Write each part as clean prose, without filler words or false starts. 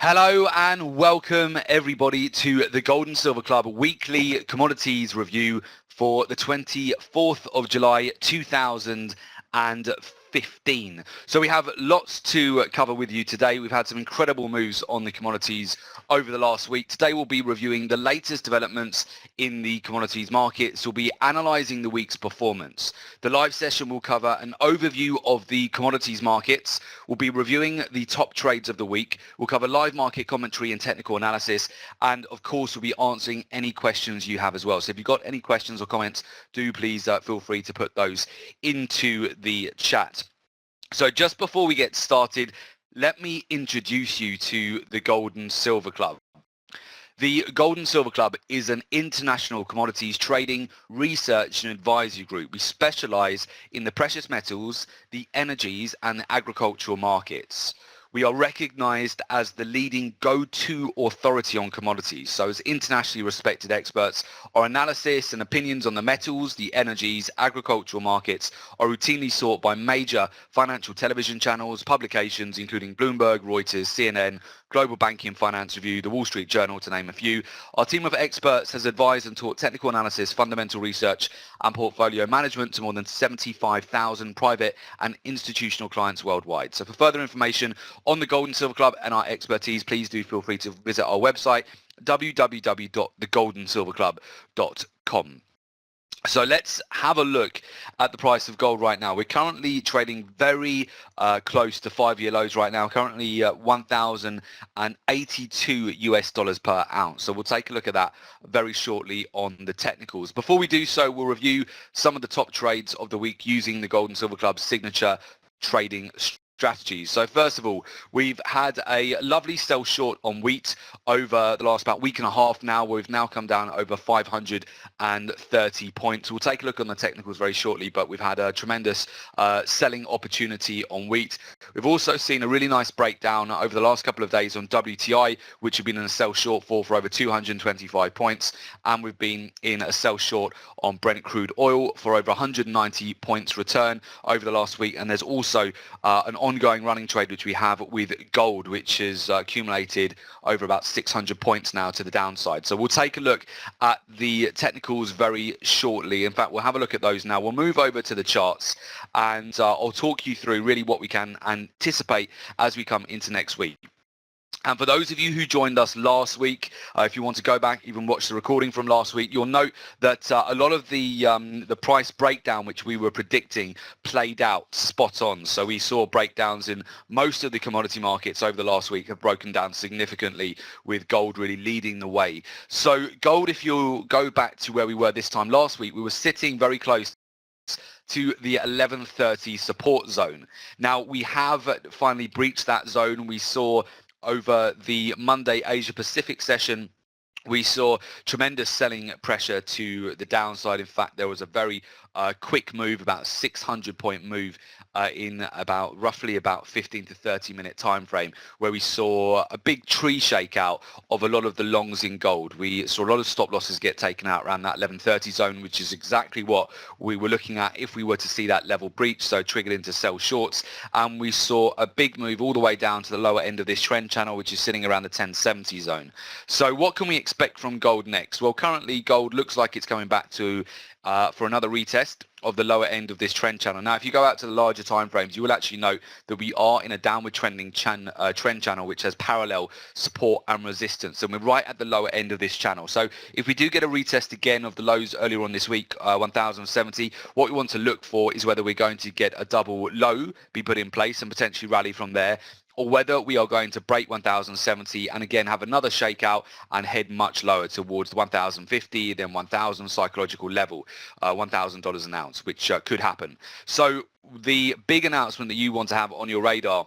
Hello and welcome everybody to the Gold and Silver Club weekly commodities review for the 24th of July 2015. So we have lots to cover with you today. We've had some incredible moves on the commodities over the last week. Today we'll be reviewing the latest developments in the commodities markets. We'll be analysing the week's performance. The live session will cover an overview of the commodities markets. We'll be reviewing the top trades of the week. We'll cover live market commentary and technical analysis. And of course, we'll be answering any questions you have as well. So if you've got any questions or comments, do please feel free to put those into the chat. So just before we get started, let me introduce you to the Gold and Silver Club. The Gold and Silver Club is an international commodities trading, research and advisory group. We specialise in the precious metals, the energies and the agricultural markets. We are recognised as the leading go-to authority on commodities. So as internationally respected experts, our analysis and opinions on the metals, the energies, agricultural markets are routinely sought by major financial television channels, publications including Bloomberg, Reuters, CNN, Global Banking and Finance Review, the Wall Street Journal, to name a few. Our team of experts has advised and taught technical analysis, fundamental research and portfolio management to more than 75,000 private and institutional clients worldwide. So for further information on the Gold and Silver Club and our expertise, please do feel free to visit our website, www.thegoldandsilverclub.com. So let's have a look at the price of gold right now. We're currently trading very close to 5-year lows right now, currently $1,082 per ounce. So we'll take a look at that very shortly on the technicals. Before we do so, we'll review some of the top trades of the week using the Gold and Silver Club's signature trading strategies. So first of all, we've had a lovely sell short on wheat over the last about week and a half now. We've now come down over 530 points. We'll take a look on the technicals very shortly, but we've had a tremendous selling opportunity on wheat. We've also seen a really nice breakdown over the last couple of days on WTI, which have been in a sell short for over 225 points. And we've been in a sell short on Brent crude oil for over 190 points return over the last week. And there's also an ongoing running trade which we have with gold, which has accumulated over about 600 points now to the downside. So we'll take a look at the technicals very shortly. In fact, we'll have a look at those now. We'll move over to the charts and I'll talk you through really what we can anticipate as we come into next week. And for those of you who joined us last week, if you want to go back, even watch the recording from last week, you'll note that a lot of the price breakdown which we were predicting played out spot on. So we saw breakdowns in most of the commodity markets over the last week have broken down significantly, with gold really leading the way. So gold, if you go back to where we were this time last week, we were sitting very close to the 1130 support zone. Now we have finally breached that zone. We saw over the Monday Asia Pacific session, we saw tremendous selling pressure to the downside. In fact, there was a very quick move, about a 600-point move in roughly about 15 to 30 minute time frame, where we saw a big tree shakeout of a lot of the longs in gold. We saw a lot of stop losses get taken out around that 1130 zone, which is exactly what we were looking at if we were to see that level breach, so triggered into sell shorts. And we saw a big move all the way down to the lower end of this trend channel, which is sitting around the 1070 zone. So what can we expect from gold next? Well, currently gold looks like it's coming back to for another retest of the lower end of this trend channel. Now, if you go out to the larger time frames, you will actually note that we are in a downward trending trend channel, which has parallel support and resistance, and we're right at the lower end of this channel. So if we do get a retest again of the lows earlier on this week, 1070, what we want to look for is whether we're going to get a double low be put in place and potentially rally from there, or whether we are going to break 1070 and again have another shakeout and head much lower towards 1050, then 1000 psychological level, $1,000 an ounce, which could happen. So the big announcement that you want to have on your radar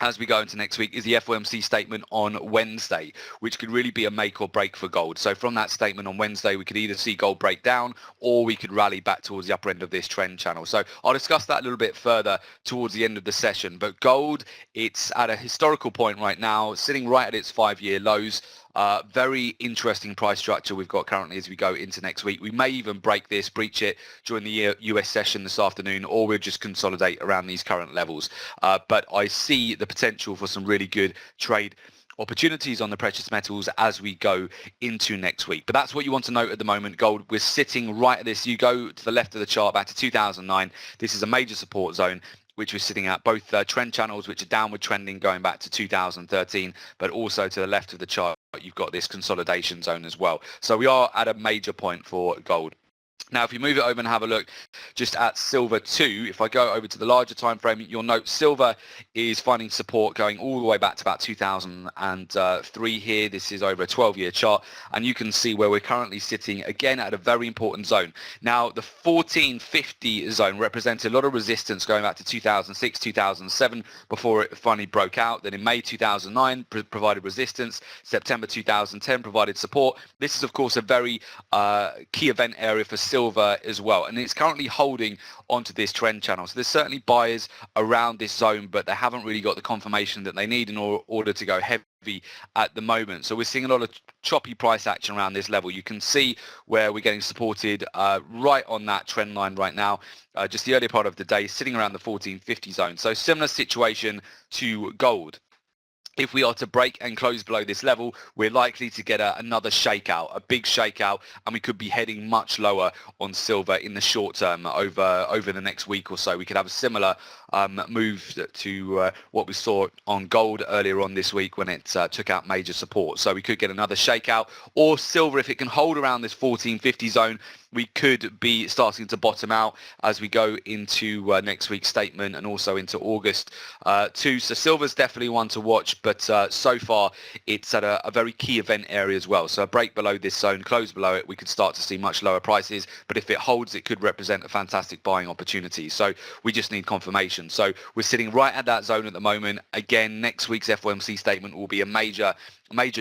as we go into next week is the FOMC statement on Wednesday, which could really be a make or break for gold. So from that statement on Wednesday, we could either see gold break down or we could rally back towards the upper end of this trend channel. So I'll discuss that a little bit further towards the end of the session. But gold, it's at a historical point right now, sitting right at its 5-year lows. Very interesting price structure we've got currently as we go into next week. We may even breach it during the US session this afternoon, or we'll just consolidate around these current levels. But I see the potential for some really good trade opportunities on the precious metals as we go into next week. But that's what you want to note at the moment. Gold, we're sitting right at this. You go to the left of the chart back to 2009. This is a major support zone which we're sitting at, both trend channels which are downward trending going back to 2013, but also to the left of the chart you've got this consolidation zone as well. So we are at a major point for gold. Now, if you move it over and have a look just at silver too, if I go over to the larger time frame, you'll note silver is finding support going all the way back to about 2003 here. This is over a 12-year chart, and you can see where we're currently sitting again at a very important zone. Now, the 1450 zone represented a lot of resistance going back to 2006, 2007 before it finally broke out. Then in May 2009 provided resistance. September 2010 provided support. This is, of course, a very key event area for silver as well, and it's currently holding onto this trend channel. So there's certainly buyers around this zone, but they haven't really got the confirmation that they need in order to go heavy at the moment. So we're seeing a lot of choppy price action around this level. You can see where we're getting supported right on that trend line right now. Just the earlier part of the day, sitting around the 1450 zone. So similar situation to gold. If we are to break and close below this level, we're likely to get another shakeout, a big shakeout, and we could be heading much lower on silver in the short term over the next week or so. We could have a similar move to what we saw on gold earlier on this week when it took out major support. So we could get another shakeout, or silver, if it can hold around this 1450 zone, we could be starting to bottom out as we go into next week's statement and also into August too. So silver's definitely one to watch, but so far it's at a very key event area as well. So a break below this zone, close below it, we could start to see much lower prices, but if it holds, it could represent a fantastic buying opportunity. So we just need confirmation. So we're sitting right at that zone at the moment. Again, next week's FOMC statement will be a major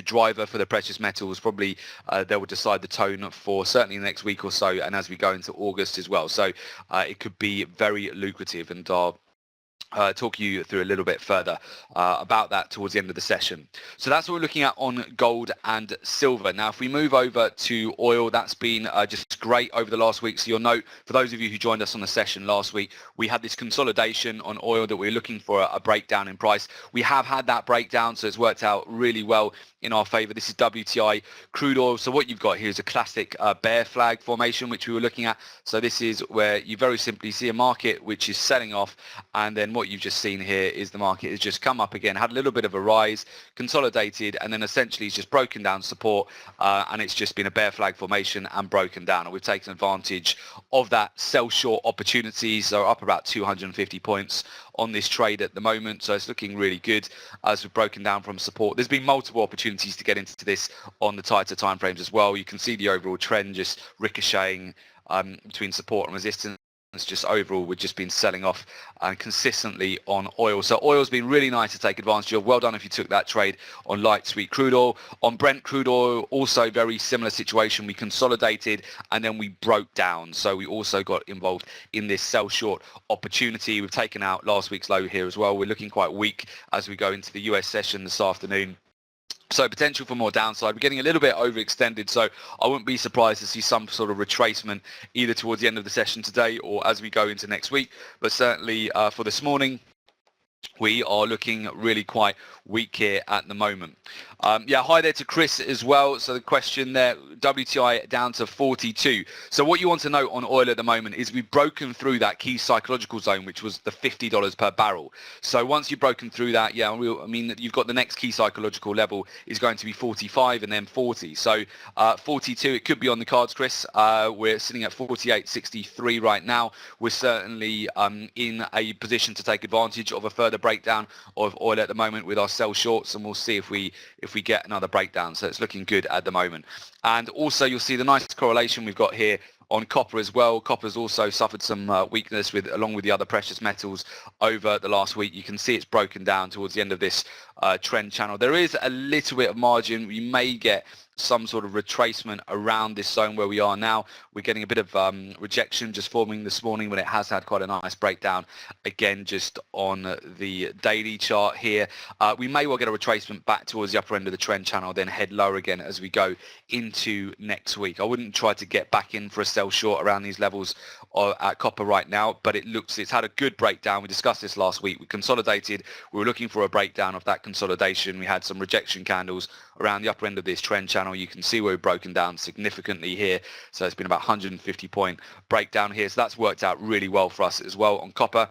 driver for the precious metals. Probably they will decide the tone for certainly the next week or so, and as we go into August as well. So it could be very lucrative, and I'll talk you through a little bit further about that towards the end of the session. So that's what we're looking at on gold and silver. Now, if we move over to oil, that's been just great over the last week. So you'll note, for those of you who joined us on the session last week, we had this consolidation on oil that we were looking for a breakdown in price. We have had that breakdown, so it's worked out really well in our favor. This is WTI crude oil. So what you've got here is a classic bear flag formation, which we were looking at. So this is where you very simply see a market which is selling off, and then what you've just seen here is the market has just come up again, had a little bit of a rise, consolidated, and then essentially it's just broken down support, and it's just been a bear flag formation and broken down. And we've taken advantage of that sell short opportunity, so up about 250 points on this trade at the moment. So it's looking really good as we've broken down from support. There's been multiple opportunities to get into this on the tighter timeframes as well. You can see the overall trend just ricocheting between support and resistance. It's just overall we've just been selling off consistently on oil. So oil's been really nice to take advantage of. Well done if you took that trade on light sweet crude oil. On Brent crude oil, also very similar situation. We consolidated and then we broke down. So we also got involved in this sell short opportunity. We've taken out last week's low here as well. We're looking quite weak as we go into the US session this afternoon. So potential for more downside. We're getting a little bit overextended, so I wouldn't be surprised to see some sort of retracement either towards the end of the session today or as we go into next week. But certainly for this morning, we are looking really quite weak here at the moment. Yeah, hi there to Chris as well. So the question there, WTI down to 42. So what you want to note on oil at the moment is we've broken through that key psychological zone, which was the $50 per barrel. So once you've broken through that, yeah, I mean, you've got the next key psychological level is going to be 45 and then 40. So 42, it could be on the cards, Chris. We're sitting at 48.63 right now. We're certainly in a position to take advantage of a further breakdown of oil at the moment with our sell shorts, and we'll see if we get another breakdown. So it's looking good at the moment. And also you'll see the nice correlation we've got here on copper as well. Copper's also suffered some weakness along with the other precious metals over the last week. You can see it's broken down towards the end of this trend channel. There is a little bit of margin. We may get some sort of retracement around this zone where we are now. We're getting a bit of rejection just forming this morning, but it has had quite a nice breakdown again just on the daily chart here. We may well get a retracement back towards the upper end of the trend channel, then head lower again as we go into next week. I wouldn't try to get back in for a sell short around these levels at copper right now, but it's had a good breakdown. We discussed this last week. We consolidated. We were looking for a breakdown of that consolidation. We had some rejection candles around the upper end of this trend channel. You can see where we've broken down significantly here. So it's been about 150 point breakdown here. So that's worked out really well for us as well on copper.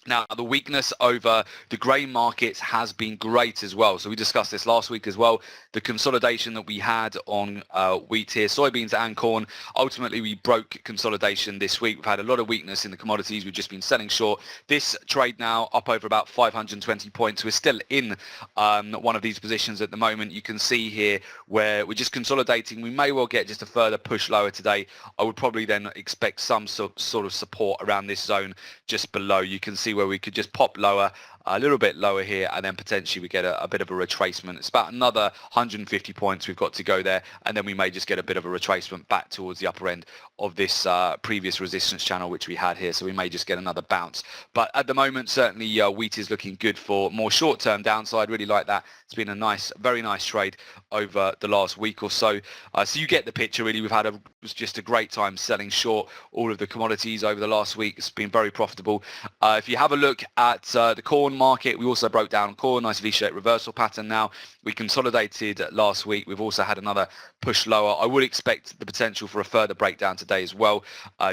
Now, the weakness over the grain markets has been great as well. So we discussed this last week as well. The consolidation that we had on wheat here, soybeans and corn, ultimately we broke consolidation this week. We've had a lot of weakness in the commodities. We've just been selling short. This trade now up over about 520 points. We're still in one of these positions at the moment. You can see here where we're just consolidating. We may well get just a further push lower today. I would probably then expect some sort of support around this zone just below. You can see where we could just pop lower, a little bit lower here, and then potentially we get a bit of a retracement. It's about another 150 points we've got to go there, and then we may just get a bit of a retracement back towards the upper end of this previous resistance channel which we had here. So we may just get another bounce. But at the moment, certainly wheat is looking good for more short-term downside. Really like that. It's been a nice, very nice trade over the last week or so. So you get the picture really. We've had just a great time selling short all of the commodities over the last week. It's been very profitable. If you have a look at the corn market, we also broke down corn, nice V-shaped reversal pattern now. We consolidated last week. We've also had another push lower. I would expect the potential for a further breakdown today as well,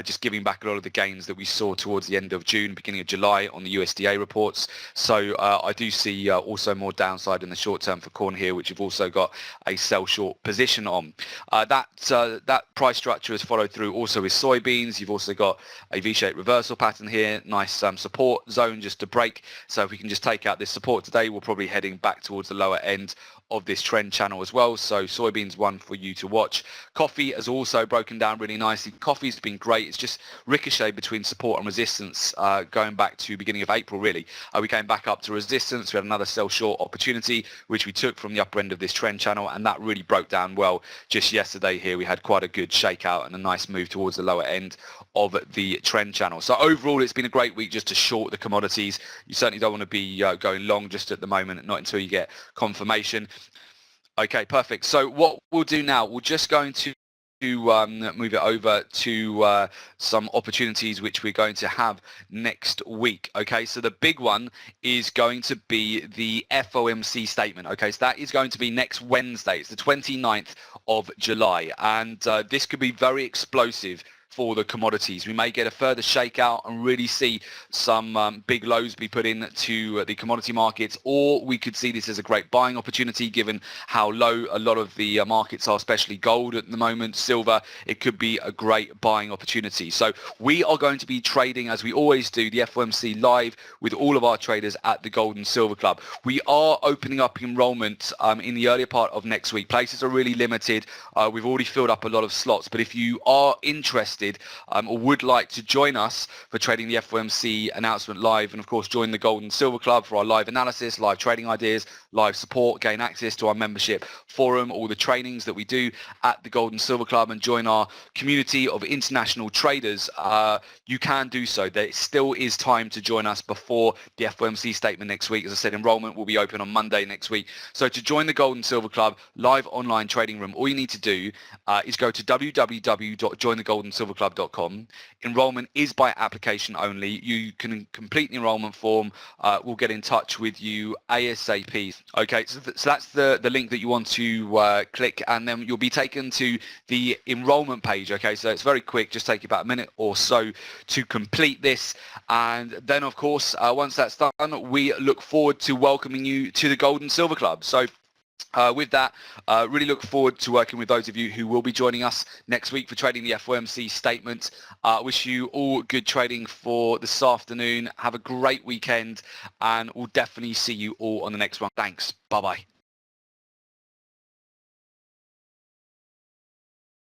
just giving back a lot of the gains that we saw towards the end of June, beginning of July on the USDA reports. So I do see also more downside in the short term for corn here, which you've also got a sell short position on. That price structure has followed through also with soybeans. You've also got a V-shaped reversal pattern here, nice support zone just to break. So if we can just take out this support today, we're probably heading back towards the lower end of this trend channel as well. So soybeans, one for you to watch. Coffee has also broken down really nicely. Coffee's been great. It's just ricocheted between support and resistance going back to beginning of April really. We came back up to resistance. We had another sell short opportunity which we took from the upper end of this trend channel, and that really broke down well just yesterday here. We had quite a good shakeout and a nice move towards the lower end of the trend channel. So overall it's been a great week just to short the commodities. You certainly don't want to be going long just at the moment, not until you get confirmation. Okay, perfect. So what we'll do now, we're just going to move it over to some opportunities which we're going to have next week. Okay, so the big one is going to be the FOMC statement. Okay, so that is going to be next Wednesday. It's the 29th of July, and this could be very explosive for the commodities. We may get a further shakeout and really see some big lows be put in to the commodity markets, or we could see this as a great buying opportunity given how low a lot of the markets are, especially gold at the moment, silver. It could be a great buying opportunity. So we are going to be trading, as we always do, the FOMC live with all of our traders at the Gold and Silver Club. We are opening up enrollment in the earlier part of next week. Places are really limited. We've already filled up a lot of slots, but if you are interested or would like to join us for trading the FOMC announcement live, and of course join the Gold and Silver Club for our live analysis, live trading ideas, live support, gain access to our membership forum, all the trainings that we do at the Gold and Silver Club, and join our community of international traders, you can do so. There still is time to join us before the FOMC statement next week. As I said, enrollment will be open on Monday next week. So to join the Gold and Silver Club live online trading room, all you need to do is go to www.jointhegoldensilverclub.com. Enrollment is by application only. You can complete the enrollment form. We'll get in touch with you ASAP. Okay, so that's the link that you want to click, and then you'll be taken to the enrollment page. Okay, so it's very quick, just take about a minute or so to complete this, and then of course once that's done, we look forward to welcoming you to the Gold and Silver Club. So with that, really look forward to working with those of you who will be joining us next week for trading the FOMC statement. Wish you all good trading for this afternoon. Have a great weekend, and we'll definitely see you all on the next one. Thanks. Bye-bye.